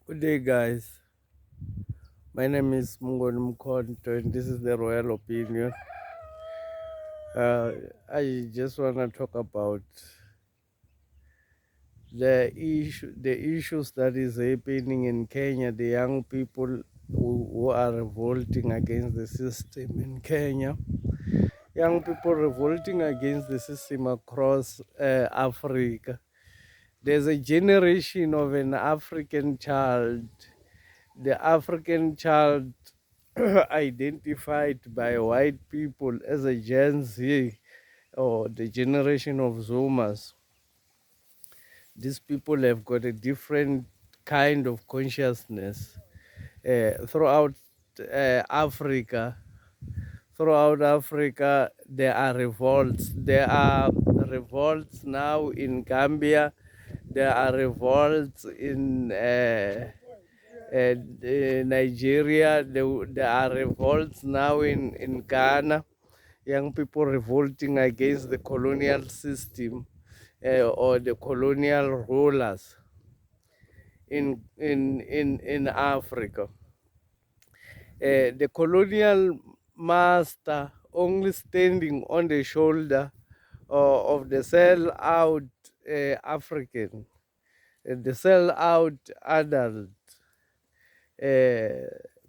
Good day, guys. My name is Mungon Mkonto, and this is the Royal Opinion. Uh, I just want to talk about the issues that is happening in Kenya. The young people who are revolting against the system in Kenya. Young people revolting against the system across Africa. There's a generation of an African child. The African child identified by white people as a Gen Z or the generation of Zoomers. These people have got a different kind of consciousness throughout Africa. Throughout Africa, there are revolts. There are revolts now in Gambia. There are revolts in Nigeria. There are revolts now in Ghana. Young people revolting against the colonial system or the colonial rulers in Africa. The colonial master only standing on the shoulder of the sell out African, the sell out adult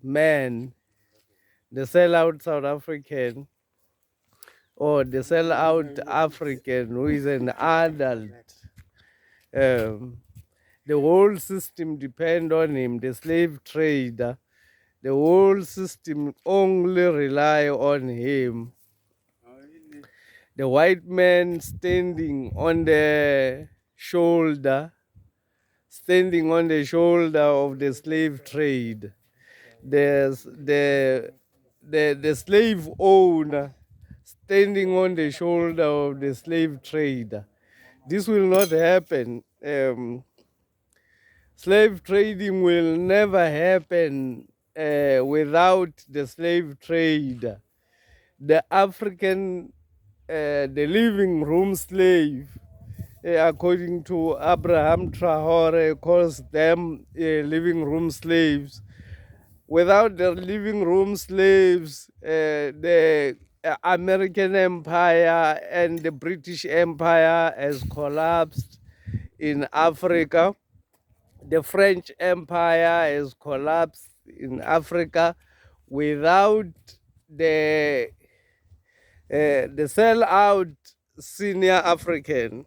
man, the sell out South African, or the sell out African who is an adult. Um, the whole system depend on him, the slave trader. The whole system only rely on him. The white man standing on the shoulder of the slave trade. There's the slave owner standing on the shoulder of the slave trader. This will not happen. Slave trading will never happen without the slave trade. The African, the living room slave, according to Abraham Traore, calls them living room slaves. Without the living room slaves, the American Empire and the British Empire has collapsed in Africa. The French Empire has collapsed in Africa. Without the sell-out senior African,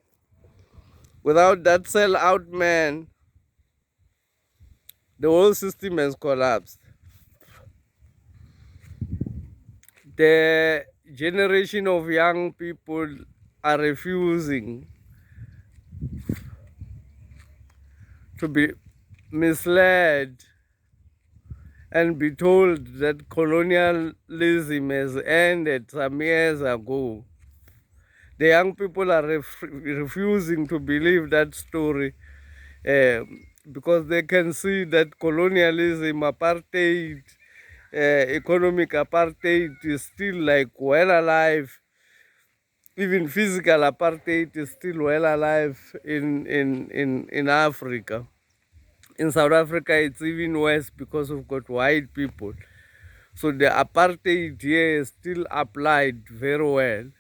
without that sell-out man, the whole system has collapsed. The generation of young people are refusing to be misled and be told that colonialism has ended some years ago. The young people are refusing to believe that story because they can see that colonialism, apartheid, economic apartheid is still like well alive. Even physical apartheid is still well alive in Africa. In South Africa, it's even worse because we've got white people. So the apartheid here is still applied very well.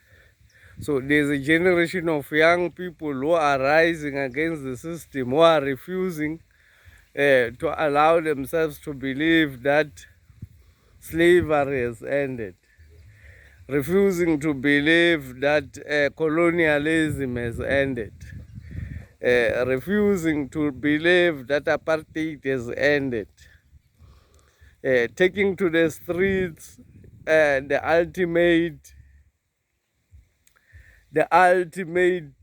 So there's a generation of young people who are rising against the system, who are refusing to allow themselves to believe that slavery has ended, refusing to believe that colonialism has ended, refusing to believe that apartheid has ended, taking to the streets the ultimate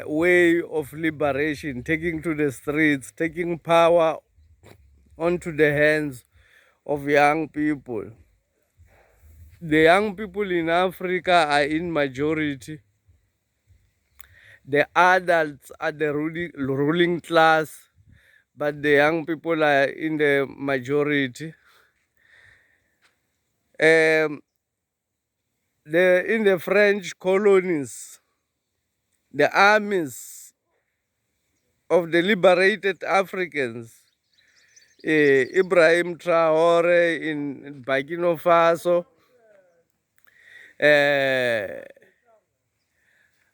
way of liberation, taking to the streets, taking power onto the hands of young people. The young people in Africa are in majority. The adults are the ruling class, but the young people are in the majority. In the French colonies, the armies of the liberated Africans, Ibrahim Traore in Burkina Faso,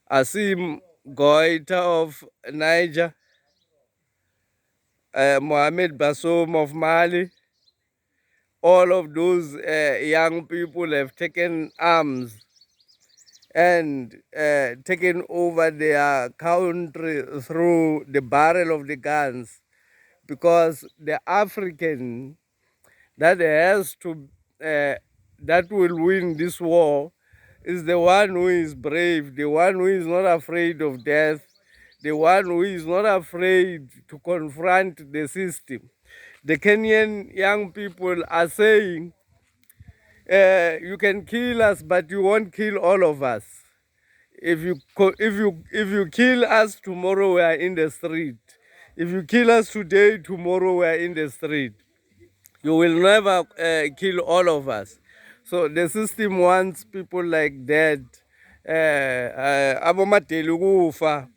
Asim Goita of Niger, Mohamed Bassoum of Mali. All of those young people have taken arms and taken over their country through the barrel of the guns, because the African that has to that will win this war is the one who is brave, the one who is not afraid of death, the one who is not afraid to confront the system. The Kenyan young people are saying, you can kill us, but you won't kill all of us. If you kill us tomorrow, we are in the street. If you kill us today, tomorrow we are in the street. You will never kill all of us. So the system wants people like that. Abomateli ukufa.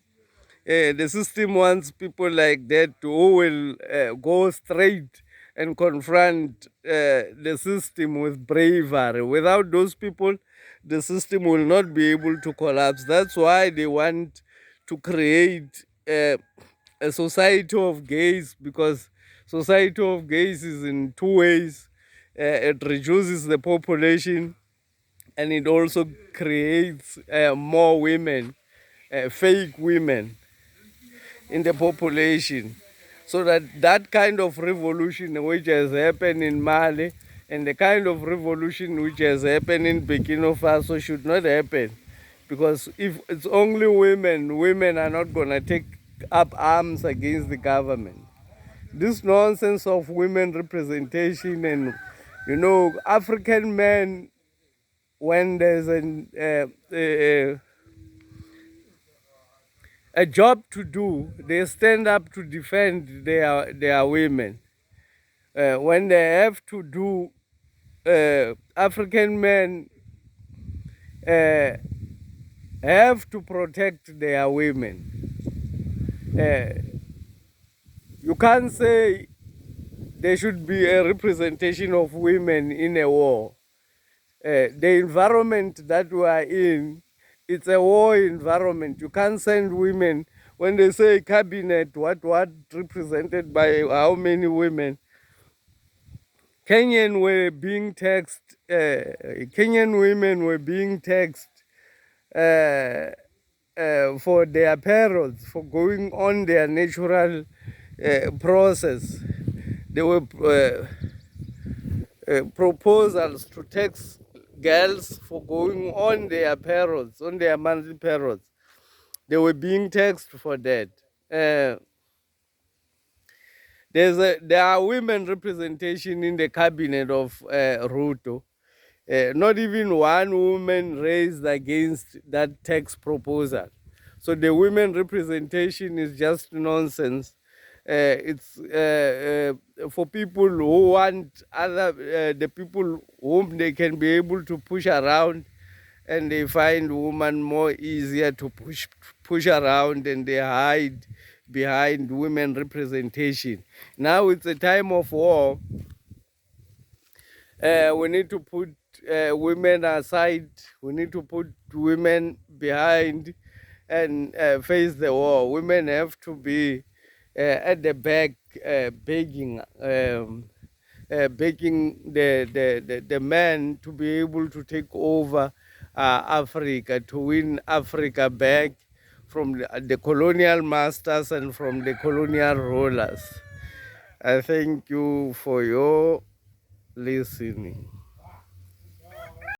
The system wants people like that who will go straight and confront the system with bravery. Without those people, the system will not be able to collapse. That's why they want to create a society of gays, because society of gays is in two ways. It reduces the population, and it also creates more women, fake women in the population, so that kind of revolution which has happened in Mali and the kind of revolution which has happened in Burkina Faso should not happen, because if it's only women are not going to take up arms against the government. This nonsense of women representation, and African men, when there's a job to do, they stand up to defend their women. When they have to do, African men have to protect their women. You can't say there should be a representation of women in a war. The environment that we are in, it's a war environment. You can't send women. When they say cabinet, what represented by how many women? Kenyan were being taxed. Kenyan women were being taxed for their periods, for going on their natural process. There were proposals to tax girls for going on their periods, on their monthly periods. They were being taxed for that. There are women representation in the cabinet of Ruto. Not even one woman raised against that tax proposal. So the women representation is just nonsense. It's for people who want the people whom they can be able to push around, and they find women more easier to push around, and they hide behind women representation. Now it's a time of war. We need to put women aside. We need to put women behind and face the war. Women have to be at the back, begging the men to be able to take over Africa, to win Africa back from the colonial masters and from the colonial rulers. I thank you for your listening.